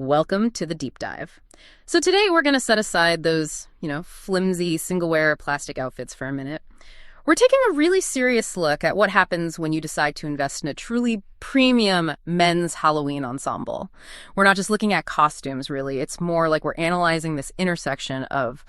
Welcome to the deep dive. So today we're going to set aside those, flimsy single-wear plastic outfits for a minute. We're taking a really serious look at what happens when you decide to invest in a truly premium men's Halloween ensemble. We're not just looking at costumes, really. It's more like we're analyzing this intersection of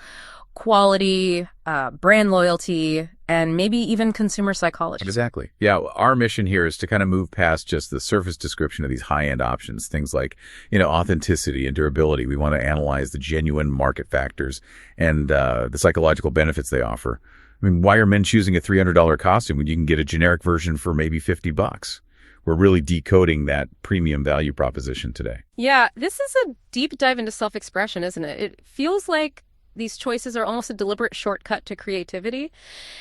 quality, brand loyalty, and maybe even consumer psychology. Exactly. Yeah, our mission here is to kind of move past just the surface description of these high-end options, things like, authenticity and durability. We want to analyze the genuine market factors and the psychological benefits they offer. I mean, why are men choosing a $300 costume when you can get a generic version for maybe $50? We're really decoding that premium value proposition today. Yeah, this is a deep dive into self-expression, isn't it? It feels like these choices are almost a deliberate shortcut to creativity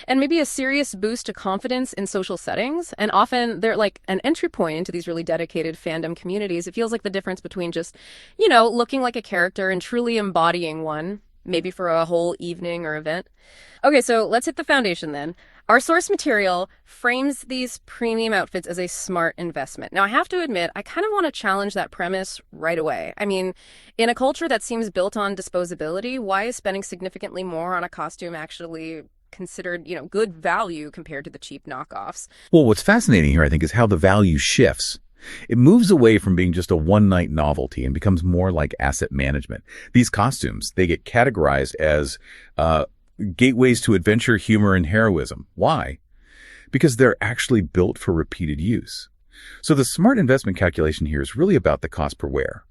and maybe a serious boost to confidence in social settings. And often they're like an entry point into these really dedicated fandom communities. It feels like the difference between just, looking like a character and truly embodying one, maybe for a whole evening or event. Okay, so let's hit the foundation then. Our source material frames these premium outfits as a smart investment. Now, I have to admit, I kind of want to challenge that premise right away. I mean, in a culture that seems built on disposability, why is spending significantly more on a costume actually considered, good value compared to the cheap knockoffs? Well, what's fascinating here, I think, is how the value shifts. It moves away from being just a one-night novelty and becomes more like asset management. These costumes, they get categorized as gateways to adventure, humor, and heroism. Why? Because they're actually built for repeated use. So the smart investment calculation here is really about the cost per wear.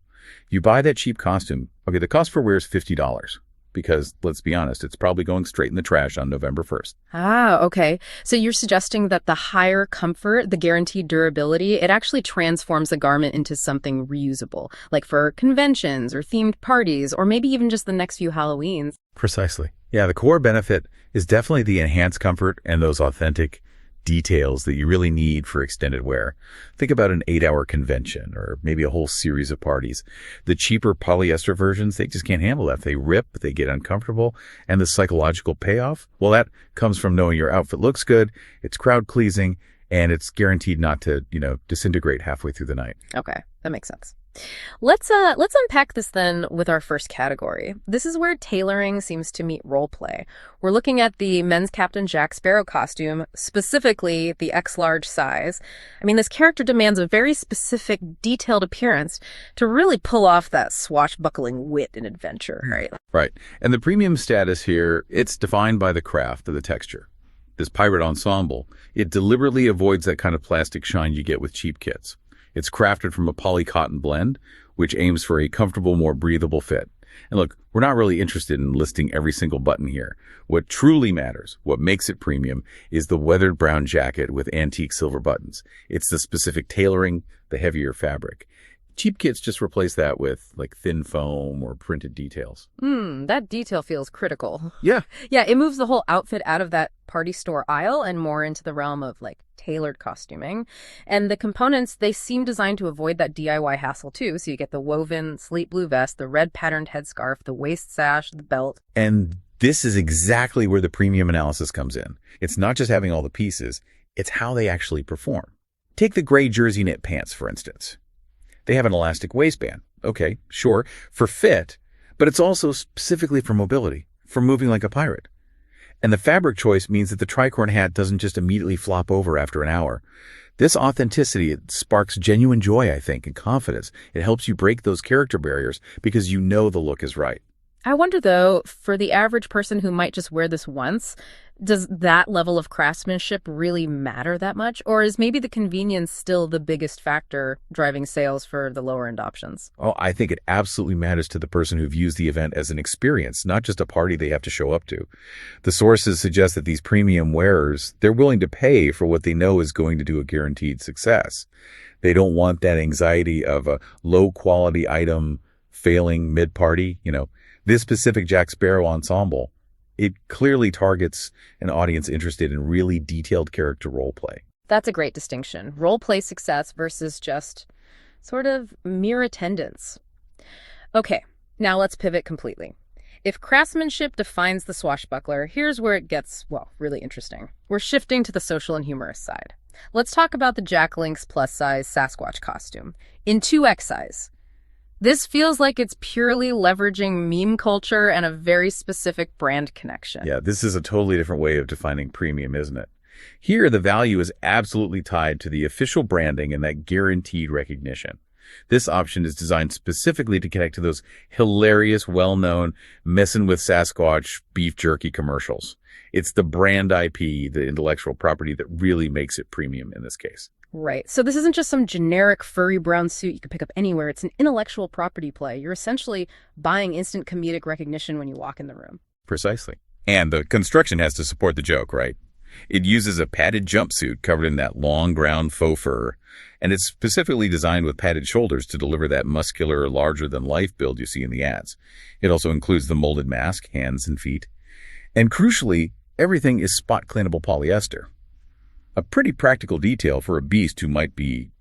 You buy that cheap costume, okay, the cost per wear is $50. Because, let's be honest, it's probably going straight in the trash on November 1st. Ah, okay. So you're suggesting that the higher comfort, the guaranteed durability, it actually transforms the garment into something reusable, like for conventions or themed parties, or maybe even just the next few Halloweens. Precisely. Yeah, the core benefit is definitely the enhanced comfort and those authentic details that you really need for extended wear. Think about an 8-hour convention or maybe a whole series of parties. The cheaper polyester versions, they just can't handle that. They rip, they get uncomfortable, and the psychological payoff, well, that comes from knowing your outfit looks good, it's crowd-pleasing, and it's guaranteed not to, disintegrate halfway through the night. Okay, that makes sense. Let's unpack this then with our first category. This is where tailoring seems to meet role play. We're looking at the men's Captain Jack Sparrow costume, specifically the X-large size. I mean, this character demands a very specific, detailed appearance to really pull off that swashbuckling wit and adventure, right? Right. And the premium status here, it's defined by the craft of the texture. This pirate ensemble, it deliberately avoids that kind of plastic shine you get with cheap kits. It's crafted from a poly-cotton blend, which aims for a comfortable, more breathable fit. And look, we're not really interested in listing every single button here. What truly matters, what makes it premium, is the weathered brown jacket with antique silver buttons. It's the specific tailoring, the heavier fabric. Cheap kits just replace that with thin foam or printed details. That detail feels critical. Yeah. Yeah, it moves the whole outfit out of that party store aisle and more into the realm of tailored costuming. And the components, they seem designed to avoid that DIY hassle too. So you get the woven slate blue vest, the red patterned headscarf, the waist sash, the belt. And this is exactly where the premium analysis comes in. It's not just having all the pieces, it's how they actually perform. Take the gray jersey knit pants, for instance. They have an elastic waistband. Okay, sure, for fit, but it's also specifically for mobility, for moving like a pirate. And the fabric choice means that the tricorn hat doesn't just immediately flop over after an hour. This authenticity, it sparks genuine joy, I think, and confidence. It helps you break those character barriers because you know the look is right. I wonder, though, for the average person who might just wear this once, does that level of craftsmanship really matter that much? Or is maybe the convenience still the biggest factor driving sales for the lower-end options? Oh, I think it absolutely matters to the person who views the event as an experience, not just a party they have to show up to. The sources suggest that these premium wearers, they're willing to pay for what they know is going to do a guaranteed success. They don't want that anxiety of a low-quality item failing mid-party, This specific Jack Sparrow ensemble, it clearly targets an audience interested in really detailed character role play. That's a great distinction. Role play success versus just sort of mere attendance. Okay, now let's pivot completely. If craftsmanship defines the swashbuckler, here's where it gets, really interesting. We're shifting to the social and humorous side. Let's talk about the Jack Link's plus-size Sasquatch costume in 2X size. This feels like it's purely leveraging meme culture and a very specific brand connection. Yeah, this is a totally different way of defining premium, isn't it? Here, the value is absolutely tied to the official branding and that guaranteed recognition. This option is designed specifically to connect to those hilarious, well-known messing with Sasquatch beef jerky commercials. It's the brand IP, the intellectual property, that really makes it premium in this case. Right. So this isn't just some generic furry brown suit you can pick up anywhere. It's an intellectual property play. You're essentially buying instant comedic recognition when you walk in the room. Precisely. And the construction has to support the joke, right? It uses a padded jumpsuit covered in that long ground faux fur, and it's specifically designed with padded shoulders to deliver that muscular, larger-than-life build you see in the ads. It also includes the molded mask, hands and feet. And crucially, everything is spot-cleanable polyester. A pretty practical detail for a beast who might be,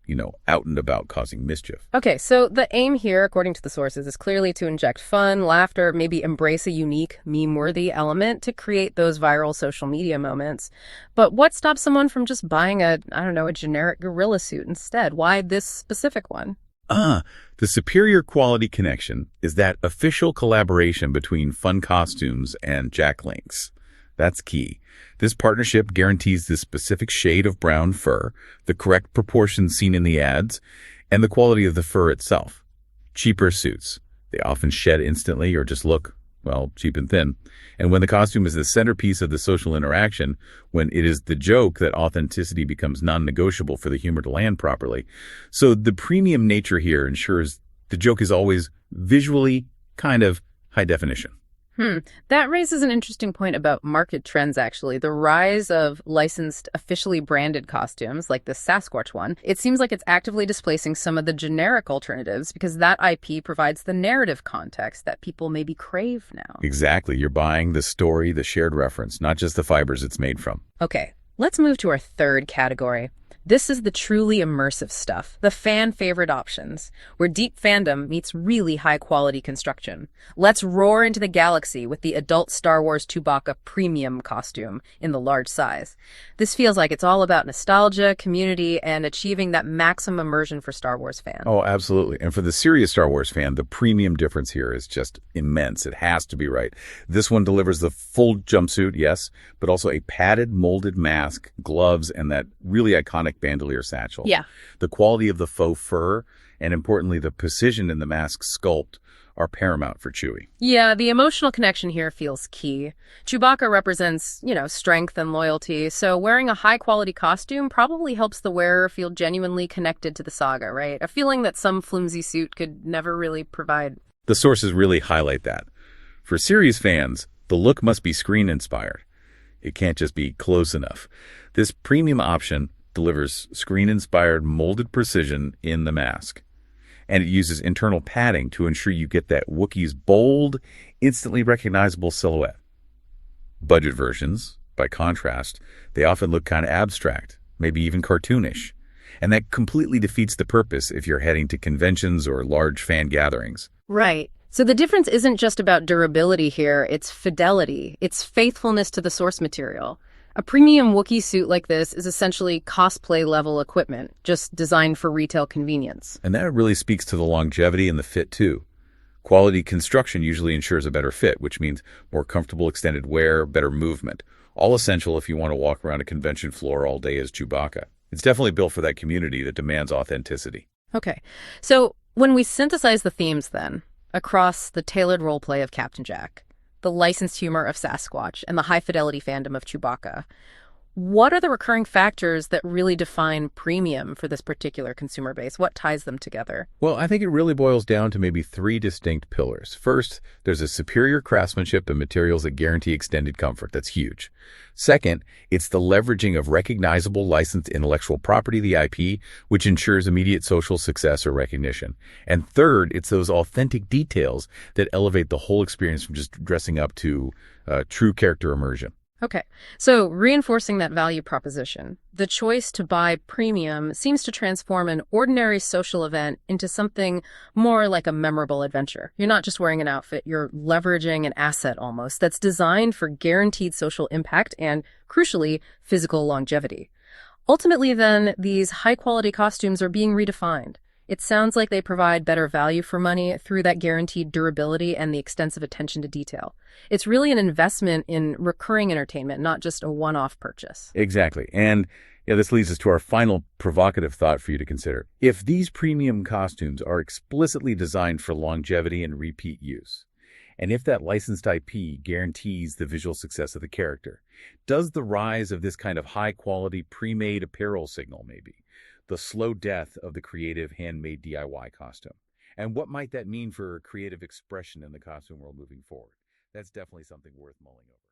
out and about causing mischief. Okay, so the aim here, according to the sources, is clearly to inject fun, laughter, maybe embrace a unique, meme-worthy element to create those viral social media moments. But what stops someone from just buying a generic gorilla suit instead? Why this specific one? The superior quality connection is that official collaboration between Fun Costumes and Jack Link's. That's key. This partnership guarantees the specific shade of brown fur, the correct proportions seen in the ads, and the quality of the fur itself. Cheaper suits. They often shed instantly or just look, cheap and thin. And when the costume is the centerpiece of the social interaction, when it is the joke, that authenticity becomes non-negotiable for the humor to land properly. So the premium nature here ensures the joke is always visually kind of high definition. That raises an interesting point about market trends, actually. The rise of licensed, officially branded costumes, like the Sasquatch one, it seems like it's actively displacing some of the generic alternatives because that IP provides the narrative context that people maybe crave now. Exactly. You're buying the story, the shared reference, not just the fibers it's made from. Okay, let's move to our third category. This is the truly immersive stuff, the fan-favorite options, where deep fandom meets really high-quality construction. Let's roar into the galaxy with the adult Star Wars Chewbacca premium costume in the large size. This feels like it's all about nostalgia, community, and achieving that maximum immersion for Star Wars fans. Oh, absolutely. And for the serious Star Wars fan, the premium difference here is just immense. It has to be right. This one delivers the full jumpsuit, yes, but also a padded molded mask, gloves, and that really iconic bandolier satchel. Yeah. The quality of the faux fur and, importantly, the precision in the mask's sculpt are paramount for Chewie. Yeah, the emotional connection here feels key. Chewbacca represents, strength and loyalty, so wearing a high-quality costume probably helps the wearer feel genuinely connected to the saga, right? A feeling that some flimsy suit could never really provide. The sources really highlight that. For series fans, the look must be screen-inspired. It can't just be close enough. This premium option delivers screen-inspired molded precision in the mask. And it uses internal padding to ensure you get that Wookiee's bold, instantly recognizable silhouette. Budget versions, by contrast, they often look kind of abstract, maybe even cartoonish. And that completely defeats the purpose if you're heading to conventions or large fan gatherings. Right. So the difference isn't just about durability here, it's fidelity, it's faithfulness to the source material. A premium Wookiee suit like this is essentially cosplay-level equipment, just designed for retail convenience. And that really speaks to the longevity and the fit, too. Quality construction usually ensures a better fit, which means more comfortable extended wear, better movement. All essential if you want to walk around a convention floor all day as Chewbacca. It's definitely built for that community that demands authenticity. Okay, so when we synthesize the themes, then, across the tailored roleplay of Captain Jack, the licensed humor of Sasquatch, and the high-fidelity fandom of Chewbacca, what are the recurring factors that really define premium for this particular consumer base? What ties them together? Well, I think it really boils down to maybe three distinct pillars. First, there's a superior craftsmanship and materials that guarantee extended comfort. That's huge. Second, it's the leveraging of recognizable licensed intellectual property, the IP, which ensures immediate social success or recognition. And third, it's those authentic details that elevate the whole experience from just dressing up to true character immersion. Okay, so reinforcing that value proposition, the choice to buy premium seems to transform an ordinary social event into something more like a memorable adventure. You're not just wearing an outfit, you're leveraging an asset almost that's designed for guaranteed social impact and, crucially, physical longevity. Ultimately, then, these high-quality costumes are being redefined. It sounds like they provide better value for money through that guaranteed durability and the extensive attention to detail. It's really an investment in recurring entertainment, not just a one-off purchase. Exactly. And this leads us to our final provocative thought for you to consider. If these premium costumes are explicitly designed for longevity and repeat use, and if that licensed IP guarantees the visual success of the character, does the rise of this kind of high-quality pre-made apparel signal maybe the slow death of the creative handmade DIY costume? And what might that mean for creative expression in the costume world moving forward? That's definitely something worth mulling over.